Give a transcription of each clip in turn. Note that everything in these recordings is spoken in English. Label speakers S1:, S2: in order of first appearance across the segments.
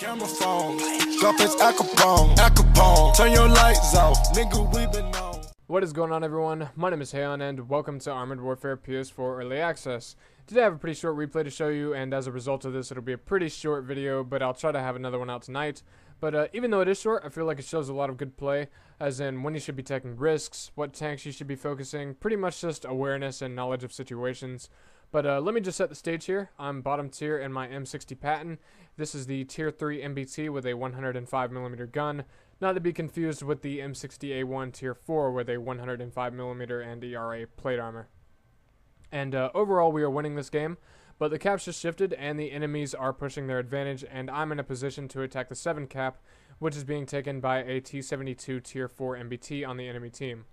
S1: Camera phone, Scarface Acapone, turn your lights off, nigga, we been on.
S2: What is going on, everyone? My name is Hayon, and welcome to Armored Warfare PS4 Early Access. Today I have a pretty short replay to show you, and as a result of this, it'll be a pretty short video, but I'll try to have another one out tonight. But even though it is short, I feel like it shows a lot of good play, as in when you should be taking risks, what tanks you should be focusing, pretty much just awareness and knowledge of situations. But let me just set the stage here. I'm bottom tier in my M60 Patton. This is the tier 3 MBT with a 105mm gun, not to be confused with the M60A1 tier 4 with a 105mm and ERA plate armor. And overall we are winning this game, but the caps just shifted and the enemies are pushing their advantage, and I'm in a position to attack the 7 cap, which is being taken by a T72 tier 4 MBT on the enemy team.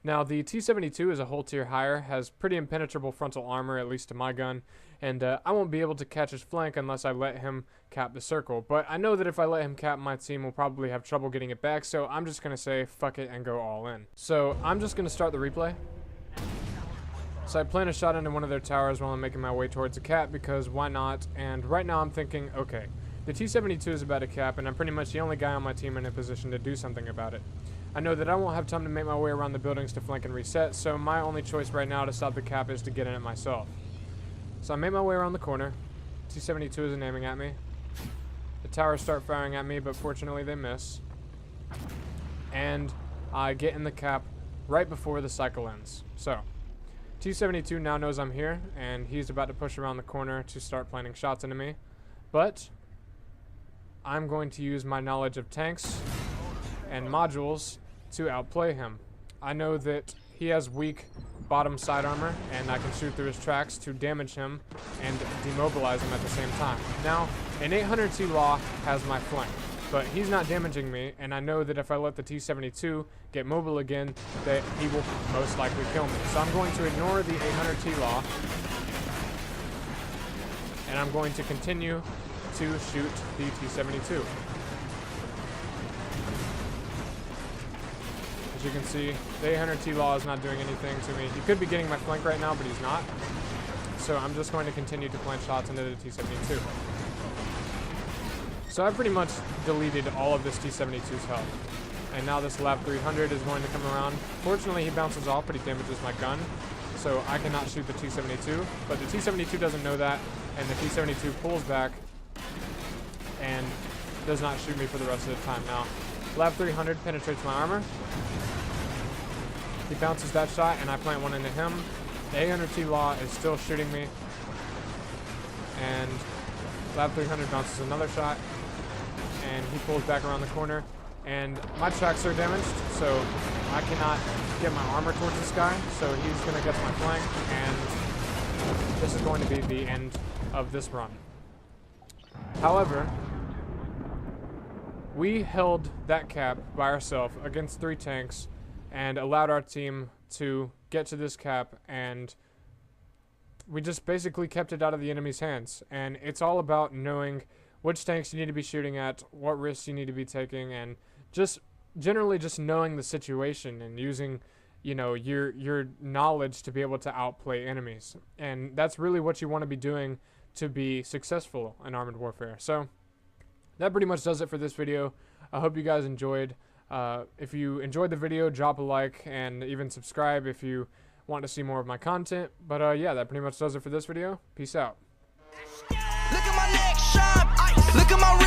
S2: Now, the T72 is a whole tier higher, has pretty impenetrable frontal armor, at least to my gun, and I won't be able to catch his flank unless I let him cap the circle. But I know that if I let him cap, my team will probably have trouble getting it back, so I'm just going to say fuck it and go all in. So I'm just going to start the replay. So I plan a shot into one of their towers while I'm making my way towards the cap, because why not? And right now I'm thinking, okay, the T72 is about to cap, and I'm pretty much the only guy on my team in a position to do something about it. I know that I won't have time to make my way around the buildings to flank and reset, so my only choice right now to stop the cap is to get in it myself. So I made my way around the corner. T72 isn't aiming at me. The towers start firing at me, but fortunately they miss. And I get in the cap right before the cycle ends. So T72 now knows I'm here, and he's about to push around the corner to start planting shots into me. But I'm going to use my knowledge of tanks and modules to outplay him. I know that he has weak bottom side armor, and I can shoot through his tracks to damage him and demobilize him at the same time. Now, an 800T Law has my flank, but he's not damaging me, and I know that if I let the T72 get mobile again, that he will most likely kill me. So I'm going to ignore the 800T Law, and I'm going to continue to shoot the T72. As you can see, the 800T Law is not doing anything to me. He could be getting my flank right now, but he's not. So I'm just going to continue to plant shots into the T72. So I pretty much deleted all of this T72's health. And now this Lab 300 is going to come around. Fortunately, he bounces off, but he damages my gun. So I cannot shoot the T72. But the T72 doesn't know that, and the T72 pulls back and does not shoot me for the rest of the time. Now, Lab 300 penetrates my armor. He bounces that shot, and I plant one into him. The 800T Law is still shooting me, and Lab 300 bounces another shot, and he pulls back around the corner, and my tracks are damaged, so I cannot get my armor towards this guy, so he's going to get my flank, and this is going to be the end of this run. However, we held that cap by ourselves against 3 tanks and allowed our team to get to this cap, and we just basically kept it out of the enemy's hands. And it's all about knowing which tanks you need to be shooting at, what risks you need to be taking, and just generally just knowing the situation and using, you know, your knowledge to be able to outplay enemies. And that's really what you want to be doing to be successful in Armored Warfare. So that pretty much does it for this video. I hope you guys enjoyed. If you enjoyed the video, drop a like and even subscribe if you want to see more of my content. But yeah, that pretty much does it for this video. Peace out.
S3: Look at my neck shine. Look at my